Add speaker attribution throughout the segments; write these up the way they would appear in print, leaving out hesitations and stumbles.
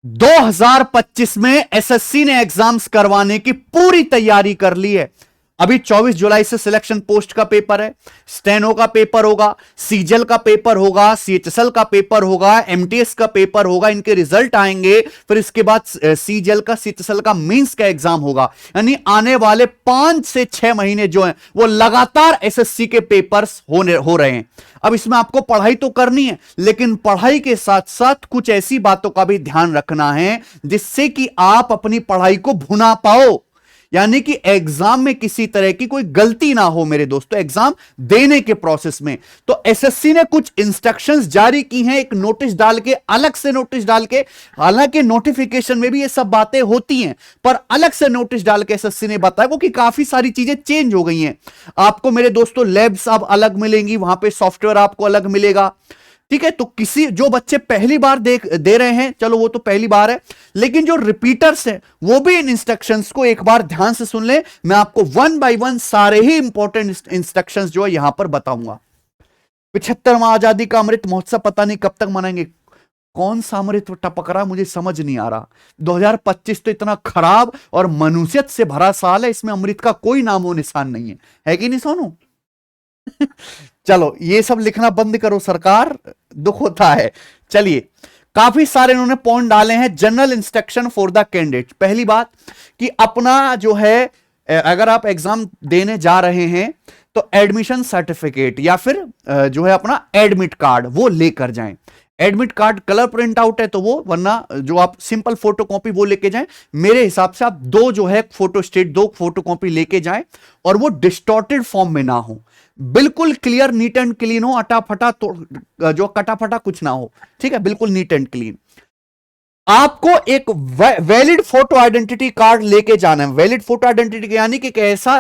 Speaker 1: 2025 में एसएससी ने एग्जाम्स करवाने की पूरी तैयारी कर ली है। अभी 24 जुलाई से सिलेक्शन पोस्ट का पेपर है, स्टेनो का पेपर होगा, सीजल का पेपर होगा, सीएचएसएल का पेपर होगा, एमटीएस का पेपर होगा, इनके रिजल्ट आएंगे। फिर इसके बाद सीजल का, सीएचएसएल का मेंस का एग्जाम होगा। यानी आने वाले 5 से 6 महीने जो हैं वो लगातार एसएससी के पेपर्स हो रहे हैं। अब इसमें आपको पढ़ाई तो करनी है, लेकिन पढ़ाई के साथ साथ कुछ ऐसी बातों का भी ध्यान रखना है जिससे कि आप अपनी पढ़ाई को भुना पाओ, यानी कि एग्जाम में किसी तरह की कोई गलती ना हो मेरे दोस्तों, एग्जाम देने के प्रोसेस में। तो एसएससी ने कुछ इंस्ट्रक्शंस जारी की हैं, एक नोटिस डाल के, अलग से नोटिस डाल के। हालांकि नोटिफिकेशन में भी ये सब बातें होती हैं, पर अलग से नोटिस डाल के एसएससी ने बताया, क्योंकि काफी सारी चीजें चेंज हो गई हैं। आपको मेरे दोस्तों लैब्स अब अलग मिलेंगी, वहां पे सॉफ्टवेयर आपको अलग मिलेगा, ठीक है। तो किसी जो बच्चे पहली बार दे रहे हैं, चलो वो तो पहली बार है, लेकिन जो रिपीटर्स हैं वो भी इन इंस्ट्रक्शंस को एक बार ध्यान से सुन ले। मैं आपको 1 बाय 1 सारे ही इंपॉर्टेंट इंस्ट्रक्शंस जो है यहां पर बताऊंगा। 75वां आजादी का अमृत महोत्सव पता नहीं कब तक मनाएंगे। कौन सा अमृत टपक रहा मुझे समझ नहीं आ रहा। 2025 तो इतना खराब और मनुष्यत से भरा साल है, इसमें अमृत का कोई नामो निशान नहीं है कि नहीं सोनू? चलो ये सब लिखना बंद करो सरकार, दुख होता है। चलिए, काफी सारे इन्होंने पॉइंट डाले हैं। General instruction for the candidate. पहली बात कि अपना जो है, अगर आप एग्जाम देने जा रहे हैं तो एडमिशन सर्टिफिकेट या फिर जो है अपना एडमिट कार्ड वो लेकर जाएं। Admit card colour print out है तो वो, वरना जो आप सिंपल फोटो कॉपी वो लेके जाएं। मेरे हिसाब से आप दो जो है फोटो स्टेट, 2 फोटो कॉपी लेके जाएं, और वो डिस्टॉर्टेड फॉर्म में ना हो, बिल्कुल क्लियर, नीट एंड क्लीन हो, अटाफटा तो जो कटाफटा कुछ ना हो, ठीक है, बिल्कुल नीट एंड क्लीन। आपको एक वैलिड फोटो आइडेंटिटी कार्ड लेके जाना है। वैलिड फोटो आइडेंटिटी यानी कि ऐसा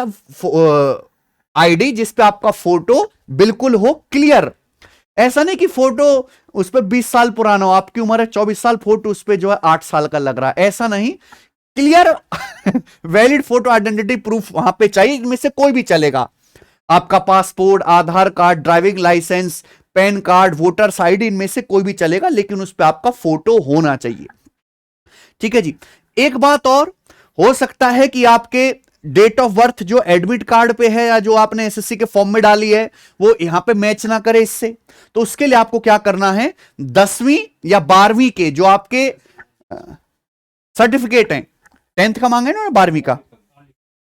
Speaker 1: आईडी जिस पे आपका फोटो बिल्कुल हो क्लियर। ऐसा नहीं कि फोटो उस पर 20 साल पुराना हो, आपकी उम्र है 24 साल, फोटो उस पर जो है 8 साल का लग रहा है, ऐसा नहीं। Clear valid photo identity proof वहां पे चाहिए, इनमें से कोई भी चलेगा। आपका passport, Aadhaar card, driving licence, PAN card, voters ID, इनमें से कोई भी चलेगा, लेकिन उस पर आपका फोटो होना चाहिए, ठीक है जी। एक बात और, हो सकता है कि आपके डेट ऑफ बर्थ जो एडमिट कार्ड पे है या जो आपने एसएससी के फॉर्म में डाली है वो यहां पे मैच ना करे इससे। तो उसके लिए आपको क्या करना है, 10वीं या 12वीं के जो आपके सर्टिफिकेट हैं, 10th का मांगे ना, 12वीं का,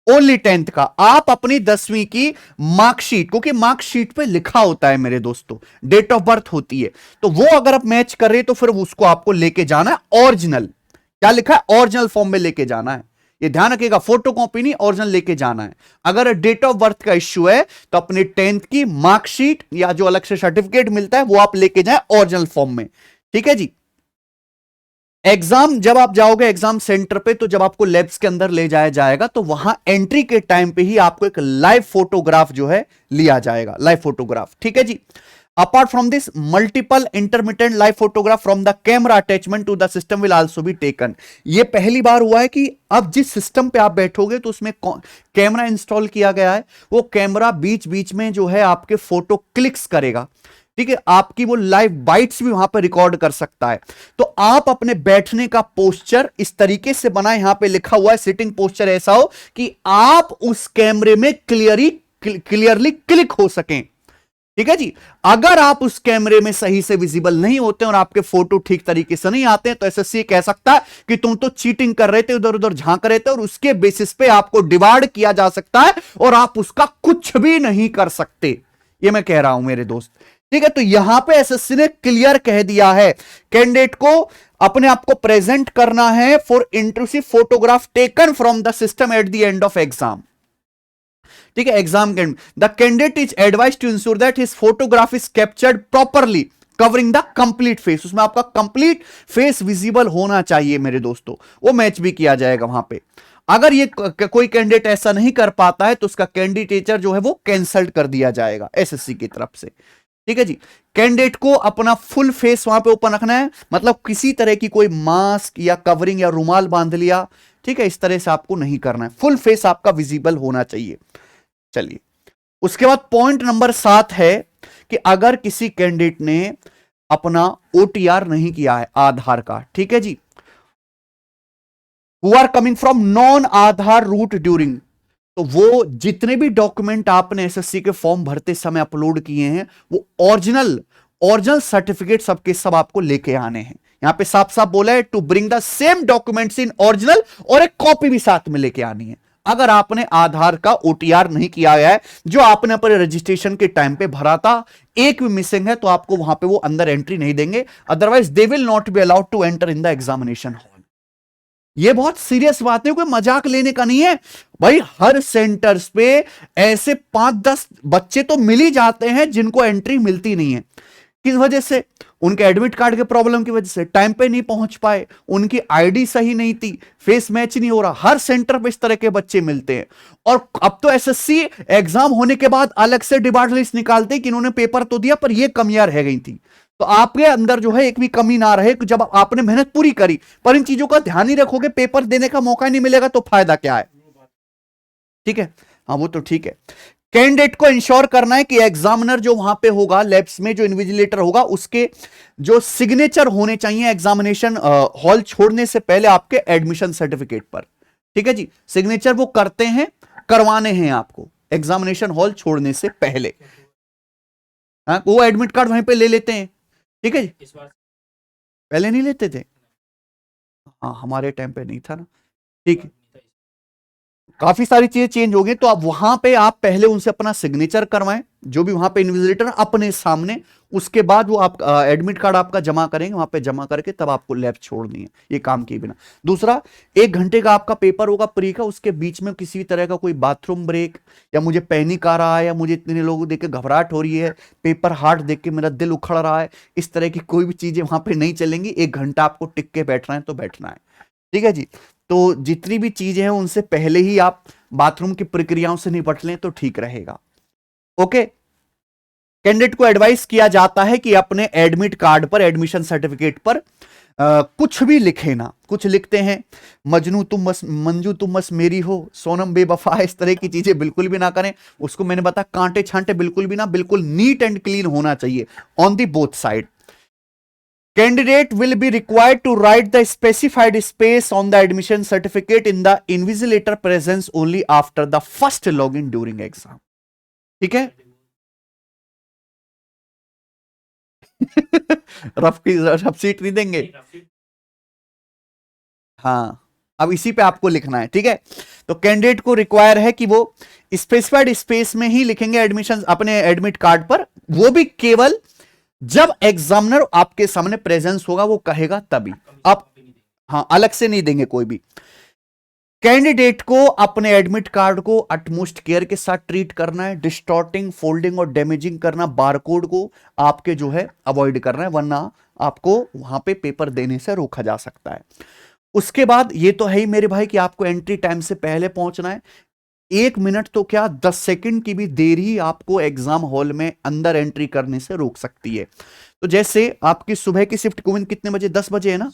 Speaker 1: ओनली 10th का, आप अपनी 10वीं की मार्कशीट, क्योंकि मार्कशीट पे लिखा होता है मेरे दोस्तों, डेट ऑफ बर्थ होती है, तो वो अगर आप मैच कर रहे तो फिर उसको आपको लेके जाना है ओरिजिनल। क्या लिखा है, ओरिजिनल फॉर्म में लेके जाना है, ये ध्यान रखिएगा, फोटो कॉपी नहीं, ओरिजिनल लेके जाना है। अगर डेट ऑफ बर्थ का इश्यू है तो अपनी 10th की मार्कशीट या जो अलग से सर्टिफिकेट मिलता है वो आप लेके जाए ओरिजिनल फॉर्म में, ठीक है जी। एग्जाम जब आप जाओगे एग्जाम सेंटर पे, तो जब आपको लैब्स के अंदर ले जाया जाएगा तो वहां एंट्री के टाइम पे ही आपको एक लाइव फोटोग्राफ जो है लिया जाएगा, लाइव फोटोग्राफ, ठीक है जी। Apart from this, multiple intermittent live photograph from the camera attachment to the system will also be taken. ये पहली बार हुआ है कि अब जिस सिस्टम पे आप बैठोगे तो उसमें कैमरा इंस्टॉल किया गया है, वो कैमरा बीच बीच में जो है आपके फोटो क्लिक्स करेगा, ठीक है, आपकी वो लाइव बाइट्स भी वहां पर रिकॉर्ड कर सकता है। तो आप अपने बैठने का पोस्चर इस तरीके से बनाए, यहां पे लिखा हुआ है सिटिंग पोस्चर ऐसा हो कि आप उस कैमरे में क्लियरली क्लिक हो सकें, ठीक है जी। अगर आप उस कैमरे में सही से विजिबल नहीं होते और आपके फोटो ठीक तरीके से नहीं आते हैं तो एसएससी कह सकता है कि तुम तो चीटिंग कर रहे थे, इधर उधर झांक रहे थे, और उसके बेसिस पे आपको डिवाइड किया जा सकता है और आप उसका कुछ भी नहीं कर सकते। ये मैं कह रहा हूं मेरे दोस्त, ठीक है। तो यहां पे एसएससी ने क्लियर कह दिया है, कैंडिडेट को अपने आप को प्रेजेंट करना है for intrusive photograph taken from the system at the end of exam, ठीक है। एग्जाम के the candidate is advise to ensure that his photograph is captured properly covering the complete face, उसमें आपका कंप्लीट फेस विजिबल होना चाहिए मेरे दोस्तों, वो मैच भी किया जाएगा वहां पे। अगर ये कोई कैंडिडेट ऐसा नहीं कर पाता है तो उसका कैंडिडेचर जो है वो कैंसल्ड कर दिया जाएगा एसएससी की तरफ से, ठीक है जी। कैंडिडेट को अपना फुल फेस वहां पे ओपन रखना है, मतलब किसी तरह की कोई मास्क या कवरिंग या रुमाल बांध लिया, ठीक है, इस तरह से आपको नहीं करना है, फुल फेस आपका विजिबल होना चाहिए। चलिए, उसके बाद पॉइंट नंबर 7 है कि अगर किसी कैंडिडेट ने अपना ओटीआर नहीं किया है आधार का, ठीक है जी, who are coming from non Aadhaar route during, तो वो जितने भी डॉक्यूमेंट आपने एसएससी के फॉर्म भरते समय अपलोड किए हैं वो ओरिजिनल ओरिजिनल सर्टिफिकेट सबके सब आपको लेके आने हैं। यहां पे साफ साफ बोला है to bring the same documents in original, और एक कॉपी भी साथ में लेके आनी है। अगर आपने आधार का ओटीआर नहीं किया गया है जो आपने अपने रजिस्ट्रेशन के टाइम पे भरा था, एक भी मिसिंग है, तो आपको वहां पे वो अंदर एंट्री नहीं देंगे, otherwise they will not be allowed to enter in the examination hall. ये बहुत सीरियस बात है, कोई मजाक लेने का नहीं है भाई। हर सेंटर्स पे ऐसे 5-10 बच्चे तो मिल ही जाते हैं जिनको एंट्री मिलती नहीं है। किस वजह से? उनके एडमिट कार्ड के प्रॉब्लम की वजह से, टाइम पे नहीं पहुंच पाए, उनकी आईडी सही नहीं थी, फेस मैच नहीं हो रहा। हर सेंटर पे इस तरह के बच्चे मिलते हैं। और अब तो एसएससी एग्जाम होने के बाद अलग से डिमांड लिस्ट निकालते हैं कि इन्होंने पेपर तो दिया पर ये कमियां रह गई थी। तो आपके अंदर जो है एक भी कमी ना रहे, जब आपने मेहनत पूरी करी पर इन चीजों का ध्यान नहीं रखोगे, पेपर देने का मौका नहीं मिलेगा, तो फायदा क्या है? ठीक है, हाँ वो तो ठीक है। कैंडिडेट को इंश्योर करना है कि एग्जामिनर जो वहां पे होगा, लैब्स में जो इन्विजिलेटर होगा, उसके जो सिग्नेचर होने चाहिए एग्जामिनेशन हॉल छोड़ने से पहले आपके एडमिशन सर्टिफिकेट पर। ठीक है जी, सिग्नेचर वो करते हैं, करवाने हैं आपको एग्जामिनेशन हॉल छोड़ने से पहले। हाँ, वो एडमिट कार्ड वहीं पे ले लेते हैं। ठीक है जी, पहले नहीं लेते थे? हाँ, हमारे टाइम पे नहीं था ना। ठीक है, काफी सारी चीजें चेंज हो गई, तो आप वहां पे आप पहले उनसे अपना सिग्नेचर करवाएं, जो भी वहां पे इन्विजिलेटर अपने सामने, उसके बाद वो आप एडमिट कार्ड आपका जमा करेंगे, वहां पे जमा करके तब आपको लैब छोड़नी है, ये काम किए बिना। दूसरा, 1 घंटे का आपका पेपर होगा प्री का, उसके बीच में किसी भी तरह का कोई बाथरूम ब्रेक, या मुझे पैनिक आ रहा है, या मुझे इतने लोगों देख के घबराहट हो रही है, पेपर हार्ड देख के मेरा दिल उखड़ रहा है, इस तरह की कोई भी चीजें वहां पे नहीं चलेंगी। 1 घंटा आपको टिक के बैठना है तो बैठना है। ठीक है जी, तो जितनी भी चीजें हैं उनसे पहले ही आप बाथरूम की प्रक्रियाओं से निपट लें तो ठीक रहेगा। ओके, कैंडिडेट को एडवाइस किया जाता है कि अपने एडमिट कार्ड पर, एडमिशन सर्टिफिकेट पर कुछ भी लिखे ना। कुछ लिखते हैं मजनू तुम बस, मंजू तुम बस मेरी हो, सोनम बेवफा, इस तरह की चीजें बिल्कुल भी ना करें। उसको मैंने बताया कांटे छांटे बिल्कुल भी ना, बिल्कुल नीट एंड क्लीन होना चाहिए on the both side. Candidate will be required to write the specified space on the admission certificate in the invigilator presence only after the first login during exam. ठीक है? Rough seat नहीं देंगे? हाँ, अब इसी पे आपको लिखना है। ठीक है, तो कैंडिडेट को रिक्वायर है कि वो स्पेसिफाइड स्पेस में ही लिखेंगे एडमिशन अपने एडमिट कार्ड पर, वो भी केवल जब एग्जामिनर आपके सामने प्रेजेंस होगा, वो कहेगा तभी आप, हाँ, अलग से नहीं देंगे कोई भी। कैंडिडेट को अपने एडमिट कार्ड को अटमोस्ट केयर के साथ ट्रीट करना है। डिस्टॉर्टिंग, फोल्डिंग और डैमेजिंग करना, बारकोड को आपके जो है अवॉइड करना है, वरना आपको वहां पे पेपर देने से रोका जा सकता है। उसके बाद ये तो है ही मेरे भाई कि आपको एंट्री टाइम से पहले पहुंचना है। 1 मिनट तो क्या, 10 सेकंड की भी देर ही आपको एग्जाम हॉल में अंदर एंट्री करने से रोक सकती है। तो जैसे आपकी सुबह की शिफ्ट गोविंद कितने बजे? 10 बजे है ना?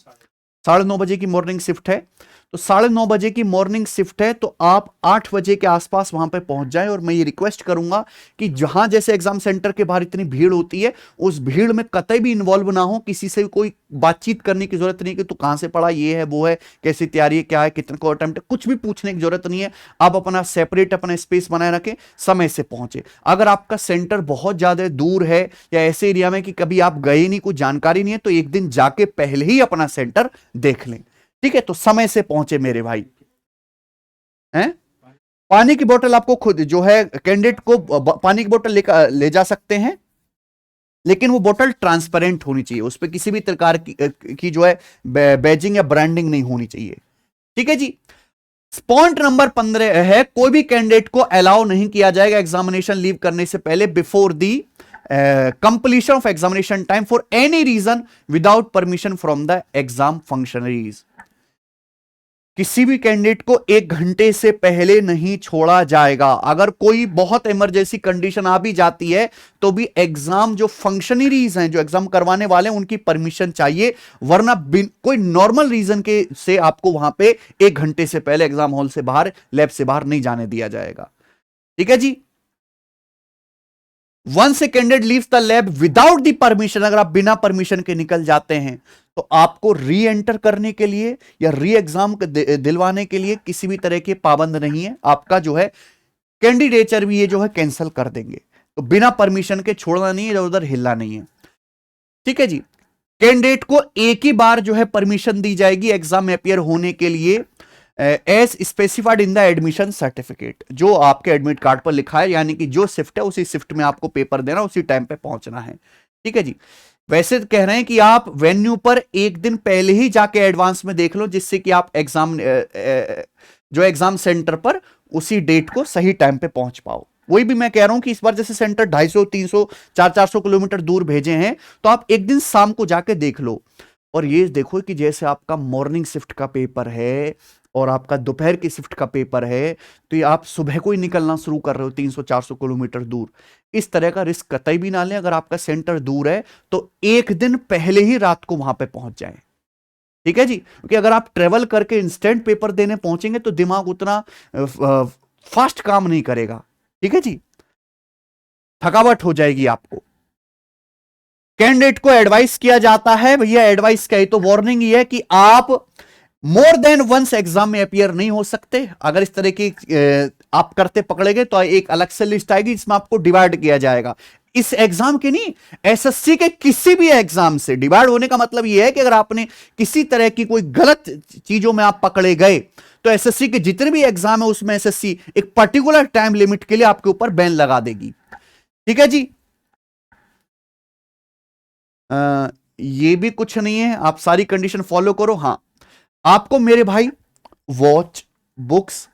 Speaker 1: 9:30 की मॉर्निंग शिफ्ट है, तो 9:30 की मॉर्निंग शिफ्ट है, तो आप 8 बजे के आसपास वहां पे पहुंच जाएं। और मैं ये रिक्वेस्ट करूंगा कि जहां जैसे एग्जाम सेंटर के बाहर इतनी भीड़ होती है, उस भीड़ में कतई भी इन्वॉल्व ना हो, किसी से कोई बातचीत करने की जरूरत नहीं कि तू कहां से पढ़ा, ये है वो है, कैसी तैयारी है, क्या है, कितने को अटेम्प्ट, कुछ भी पूछने की जरूरत नहीं है। आप अपना सेपरेट अपना स्पेस बनाए रखें, समय से पहुंचे। अगर आपका सेंटर बहुत ज्यादा दूर है या ऐसे एरिया में कि कभी आप गए नहीं, कुछ जानकारी नहीं है, तो एक दिन जाके पहले ही अपना सेंटर देख लें। ठीक है, तो समय से पहुंचे मेरे भाई हैं। पानी की बोतल आपको खुद जो है कैंडिडेट को पानी की बोतल ले जा सकते हैं, लेकिन वो बोतल ट्रांसपेरेंट होनी चाहिए, उस पर किसी भी प्रकार की जो है बैजिंग या ब्रांडिंग नहीं होनी चाहिए। ठीक है जी। पॉइंट नंबर 15 है, कोई भी कैंडिडेट को अलाउ नहीं किया जाएगा एग्जामिनेशन लीव करने से पहले, before the completion of examination time for any reason without permission from the exam functionaries. किसी भी कैंडिडेट को 1 घंटे से पहले नहीं छोड़ा जाएगा। अगर कोई बहुत इमरजेंसी कंडीशन आ भी जाती है तो भी एग्जाम जो फंक्शनरीज हैं, जो एग्जाम करवाने वाले हैं, उनकी परमिशन चाहिए, वरना कोई नॉर्मल रीजन के से आपको वहां पे 1 घंटे से पहले एग्जाम हॉल से बाहर, लैब से बाहर नहीं जाने दिया जाएगा। ठीक है जी। Once a candidate leaves the lab without the permission, अगर आप बिना परमिशन के निकल जाते हैं तो आपको री एंटर करने के लिए या री एग्जाम दिलवाने के लिए किसी भी तरह के पाबंद नहीं है। आपका जो है कैंडिडेचर भी ये जो है कैंसिल कर देंगे। तो बिना परमिशन के छोड़ना नहीं है, इधर उधर हिलना नहीं है। ठीक है जी। कैंडिडेट को एक ही बार जो है परमिशन दी जाएगी एग्जाम में अपियर होने के लिए, as specified in the admission certificate, जो आपके एडमिट कार्ड पर लिखा है, यानी कि जो शिफ्ट है उसी शिफ्ट में आपको पेपर देना, उसी टाइम पे पहुंचना है। ठीक है जी। वैसे कह रहे हैं कि आप वेन्यू पर एक दिन पहले ही जाके एडवांस में देख लो, जिससे कि आप एग्जाम जो एग्जाम सेंटर पर उसी डेट को सही टाइम पे पहुंच पाओ। वही भी मैं कह रहा हूं कि इस बार जैसे सेंटर 250, 300, 400 किलोमीटर दूर भेजे हैं, तो आप एक दिन शाम को जाके देख लो। और ये देखो कि जैसे आपका मॉर्निंग शिफ्ट का पेपर है और आपका दोपहर की शिफ्ट का पेपर है, तो ये आप सुबह को ही निकलना शुरू कर रहे हो 300-400 किलोमीटर दूर। इस तरह का रिस्क कतई भी ना लें। अगर आपका सेंटर दूर है तो एक दिन पहले ही रात को वहां पे पहुंच जाएं। ठीक है जी। क्योंकि अगर आप ट्रेवल करके इंस्टेंट पेपर देने पहुंचेंगे तो दिमाग उतना फास्ट काम नहीं करेगा। ठीक है जी, थकावट हो जाएगी आपको। कैंडिडेट को एडवाइस किया जाता है, भैया एडवाइस क्या है, तो वार्निंग ये है कि आप मोर देन वंस एग्जाम में अपियर नहीं हो सकते। अगर इस तरह की आप करते पकड़े गए तो एक अलग से लिस्ट आएगी जिसमें आपको डिवाइड किया जाएगा। इस एग्जाम के नहीं, एसएससी के किसी भी एग्जाम से डिवाइड होने का मतलब यह है कि अगर आपने किसी तरह की कोई गलत चीजों में आप पकड़े गए तो एसएससी के जितने भी एग्जाम है उसमें एसएससी एक पर्टिकुलर टाइम लिमिट के लिए आपके ऊपर बैन लगा देगी। ठीक है जी। ये भी कुछ नहीं है, आप सारी कंडीशन फॉलो करो। हां, आपको मेरे भाई वॉच, बुक्स,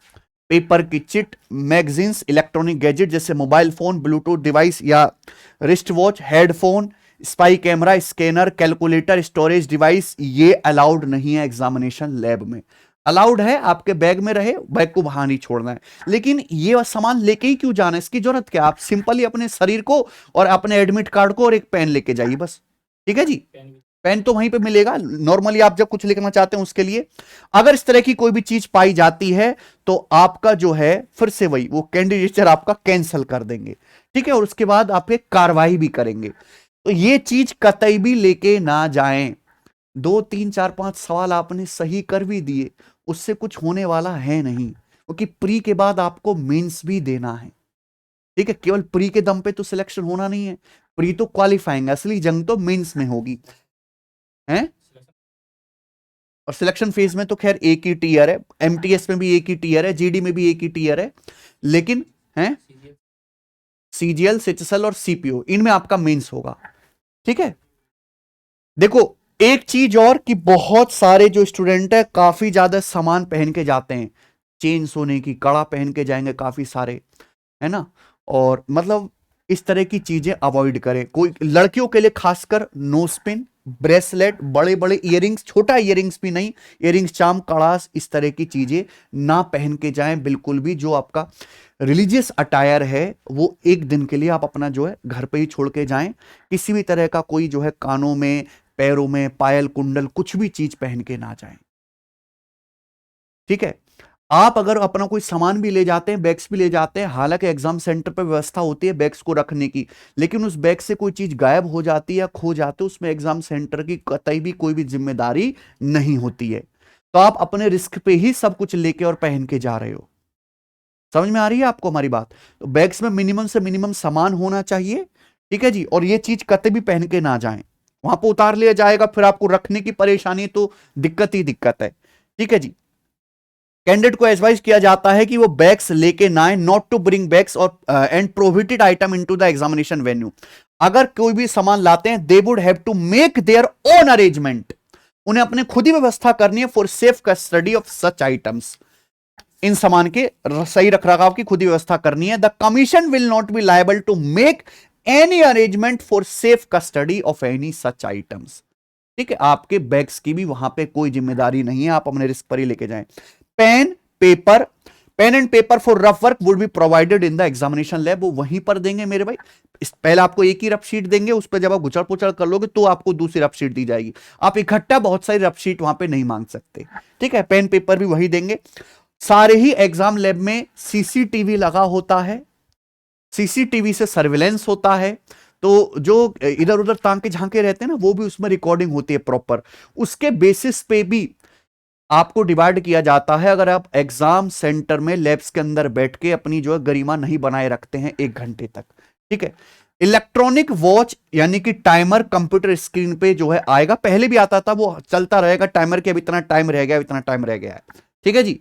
Speaker 1: पेपर की चिट, मैगजीन्स, इलेक्ट्रॉनिक गैजेट जैसे मोबाइल फोन, ब्लूटूथ डिवाइस या wrist watch, headphone, spy camera, scanner, calculator, storage device, ये अलाउड नहीं है एग्जामिनेशन लैब में। अलाउड है आपके बैग में रहे, बैग को बाहर नहीं छोड़ना है। लेकिन ये सामान लेके ही क्यों जाना है, इसकी जरूरत क्या? आप सिंपली अपने शरीर को और अपने एडमिट कार्ड को और एक पेन लेके जाइए बस। ठीक है जी। पेन तो वहीं पे मिलेगा, नॉर्मली आप जब कुछ लिखना चाहते हैं उसके लिए। अगर इस तरह की कोई भी चीज पाई जाती है तो आपका जो है फिर से वही वो कैंडिडेचर आपका कैंसिल कर देंगे। ठीक है, और उसके बाद आपके कार्रवाई भी करेंगे। तो ये चीज कतई भी लेके ना जाएं। 2, 3, 4, 5 सवाल आपने सही कर भी दिए, उससे कुछ होने वाला है नहीं, क्योंकि प्री के बाद आपको मेंस भी देना है। ठीक है, केवल प्री के दम पे तो सिलेक्शन होना नहीं है, प्री तो क्वालिफाइंग, असली जंग तो मेंस में होगी है। और सिलेक्शन फेज में तो खैर एक ही टीयर है, एमटीएस में भी एक ही टीयर है, जीडी में भी एक ही टीयर है, लेकिन है सीजीएल, सीएचएसएल और सीपीओ, इनमें आपका मेंस होगा। ठीक है, देखो एक चीज और कि बहुत सारे जो स्टूडेंट है काफी ज्यादा सामान पहन के जाते हैं, चेन सोने की, कड़ा पहन के जाएंगे काफी सारे, है ना। और मतलब इस तरह की चीजें अवॉइड करें। कोई लड़कियों के लिए खासकर नोज पिन, ब्रेसलेट, बड़े बड़े इयरिंग्स, छोटा इयरिंग्स भी नहीं, इयरिंग्स, चाम, कड़ास, इस तरह की चीजें ना पहन के जाएं बिल्कुल भी। जो आपका रिलीजियस अटायर है वो एक दिन के लिए आप अपना जो है घर पे ही छोड़ के जाएं। किसी भी तरह का कोई जो है कानों में, पैरों में पायल, कुंडल, कुछ भी चीज पहन के ना जाएं। ठीक है, आप अगर अपना कोई सामान भी ले जाते हैं, बैग्स भी ले जाते हैं, हालांकि एग्जाम सेंटर पर व्यवस्था होती है बैग्स को रखने की, लेकिन उस बैग से कोई चीज गायब हो जाती है या खो जाती है, उसमें एग्जाम सेंटर की कतई भी कोई भी जिम्मेदारी नहीं होती है। तो आप अपने रिस्क पे ही सब कुछ लेके और पहन के जा रहे हो। समझ में आ रही है आपको हमारी बात? तो बैग्स में मिनिमम से मिनिमम सामान होना चाहिए। ठीक है जी, और ये चीज कतई भी पहन के ना जाएं, वहां पर उतार लिया जाएगा, फिर आपको रखने की परेशानी, तो दिक्कत ही दिक्कत है। ठीक है जी। कैंडिडेट को एडवाइस किया जाता है कि वो बैग्स लेके ना आए, नॉट टू ब्रिंग बैग्स और and prohibited item into the examination venue. अगर कोई भी सामान लाते हैं, they would have to make their own arrangement, उन्हें अपने खुद ही व्यवस्था करनी है for safe custody of such items. इन सामान के सही रखरखाव की खुद ही व्यवस्था करनी है। The commission will not be liable to make any arrangement for safe custody of any such items. ठीक है, आपके बैग्स की भी वहां पे कोई जिम्मेदारी नहीं है, आप अपने रिस्क पर ही लेके जाएं। Pen, paper, pen and paper for rough work would be provided in the examination lab, वो वहीं पर देंगे मेरे भाई। पहले आपको एक ही रफ शीट देंगे, उस पर जब आप गुचड़ पुचड़ कर लोगे तो आपको दूसरी रफ शीट दी जाएगी। आप इकट्ठा बहुत सारी रफ शीट वहां पे नहीं मांग सकते। ठीक है, पेन पेपर भी वही देंगे। सारे ही एग्जाम लैब में सीसीटीवी लगा होता है, सीसीटीवी से सर्विलेंस होता है। तो जो इधर उधर तांके झांके रहते हैं ना, वो भी उसमें रिकॉर्डिंग होती है प्रॉपर। उसके बेसिस पे भी आपको डिवाइड किया जाता है। अगर आप एग्जाम सेंटर में लैब्स के अंदर बैठ के अपनी जो है गरिमा नहीं बनाए रखते हैं 1 घंटे तक, ठीक है। इलेक्ट्रॉनिक वॉच यानी कि टाइमर कंप्यूटर स्क्रीन पे जो है आएगा, पहले भी आता था, वो चलता रहेगा टाइमर के, अब इतना टाइम रह गया, इतना टाइम रह गया है, ठीक है जी।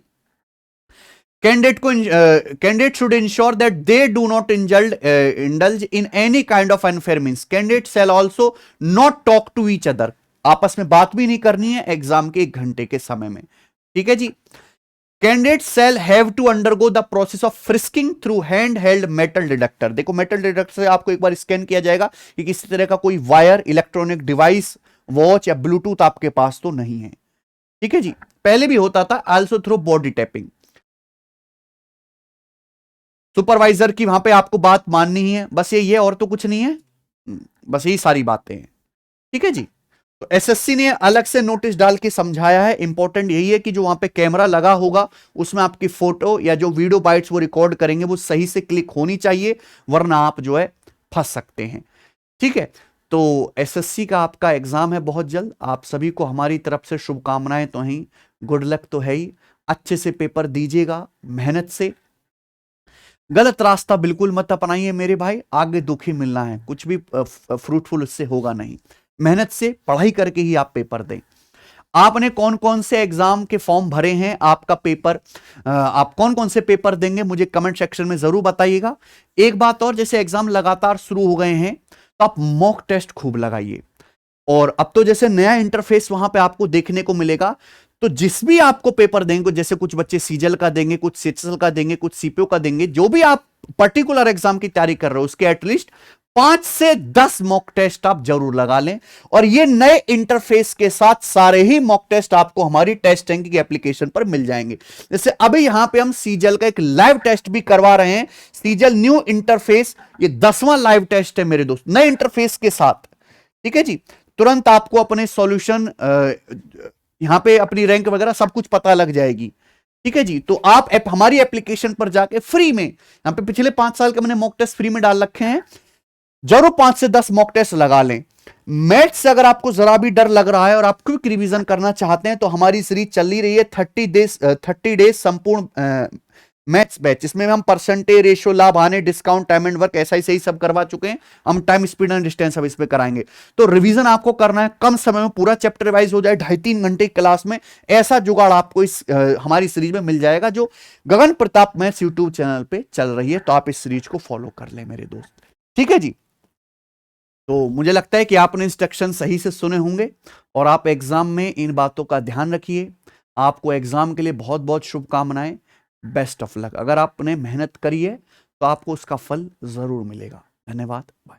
Speaker 1: Candidate should ensure that they do not indulge in any kind of unfair means. Candidate shall also not talk to each other. आपस में बात भी नहीं करनी है एग्जाम के 1 घंटे के समय में, ठीक है जी। Candidate shall have to undergo the process of frisking through hand held metal detector. देखो मेटल डिटेक्टर से आपको एक बार स्कैन किया जाएगा कि किसी तरह का कोई वायर, इलेक्ट्रॉनिक डिवाइस, वॉच या ब्लूटूथ आपके पास तो नहीं है, ठीक है जी। पहले भी होता था, also through body tapping. Supervisor की वहां पे आपको बात माननी ही है, बस ये और तो कुछ नहीं है, बस यही सारी बातें हैं, ठीक है जी। तो एसएससी ने अलग से नोटिस डाल के समझाया है। इंपॉर्टेंट यही है कि जो वहां पे कैमरा लगा होगा उसमें आपकी फोटो या जो वीडियो बाइट्स वो रिकॉर्ड करेंगे वो सही से क्लिक होनी चाहिए, वरना आप जो है फंस सकते हैं, ठीक है। तो एसएससी का आपका एग्जाम है बहुत जल्द, आप सभी को हमारी तरफ से शुभकामनाएं तो हैं, गुड लक तो है ही। अच्छे से पेपर दीजिएगा मेहनत से, गलत रास्ता बिल्कुल मत अपनाइए मेरे भाई, आगे दुखी मिलना है, कुछ भी फ्रूटफुल उससे होगा नहीं। मेहनत से पढ़ाई करके ही आप पेपर दें। आपने कौन कौन से एग्जाम के फॉर्म भरे हैं, आपका पेपर, आप कौन कौन से पेपर देंगे मुझे कमेंट सेक्शन में जरूर बताइएगा। एक बात और, जैसे एग्जाम लगातार शुरू हो गए हैं तो आप मॉक टेस्ट खूब लगाइए। और अब तो जैसे नया इंटरफेस वहां पे आपको देखने को मिलेगा, तो जिस भी आपको पेपर देंगे, जैसे कुछ बच्चे सीजल का देंगे, कुछ सीएचएसएल का देंगे, कुछ सीपीओ का देंगे, जो भी आप पर्टिकुलर एग्जाम की तैयारी कर रहे हो उसके एटलीस्ट 5 से 10 मॉक टेस्ट आप जरूर लगा लें। और ये नए इंटरफेस के साथ सारे ही मॉक टेस्ट आपको हमारी टेस्ट रैंक की एप्लीकेशन पर मिल जाएंगे। जैसे अभी यहां पे हम सीजल का एक लाइव टेस्ट भी करवा रहे हैं, सीजल न्यू इंटरफेस, ये 10वां लाइव टेस्ट है मेरे दोस्त, नए इंटरफेस के साथ, ठीक है जी। तुरंत आपको अपने सॉल्यूशन, यहां पे अपनी रैंक वगैरह सब कुछ पता लग जाएगी, ठीक है जी। तो आप हमारी एप्लीकेशन पर जाके फ्री में, यहां पे पिछले 5 साल के मैंने मॉक टेस्ट फ्री में डाल रखे हैं, जरूर 5 से 10 मॉक टेस्ट लगा लें। मैथ्स से अगर आपको जरा भी डर लग रहा है और आप क्विक रिवीजन करना चाहते हैं तो हमारी सीरीज चल ही रही है 30 डेज संपूर्ण मैथ्स बैच, इसमें हम परसेंटेज, रेशियो, लाभ, हानि, डिस्काउंट, टाइम एंड वर्क, ऐसा ही सही सब करवा चुके हैं। हम टाइम, स्पीड एंड डिस्टेंस अब इस पे कराएंगे। तो रिवीजन आपको करना है, कम समय में पूरा चैप्टर रिवाइज हो जाए 2.5-3 घंटे की क्लास में, ऐसा जुगाड़ आपको इस हमारी सीरीज में मिल जाएगा जो गगन प्रताप मैथ्स यूट्यूब चैनल पे चल रही है। तो आप इस सीरीज को फॉलो कर लें मेरे दोस्त, ठीक है जी। तो मुझे लगता है कि आपने इंस्ट्रक्शन सही से सुने होंगे और आप एग्जाम में इन बातों का ध्यान रखिए। आपको एग्जाम के लिए बहुत बहुत शुभकामनाएं, बेस्ट ऑफ लक। अगर आपने मेहनत करी है तो आपको उसका फल जरूर मिलेगा। धन्यवाद, बाय।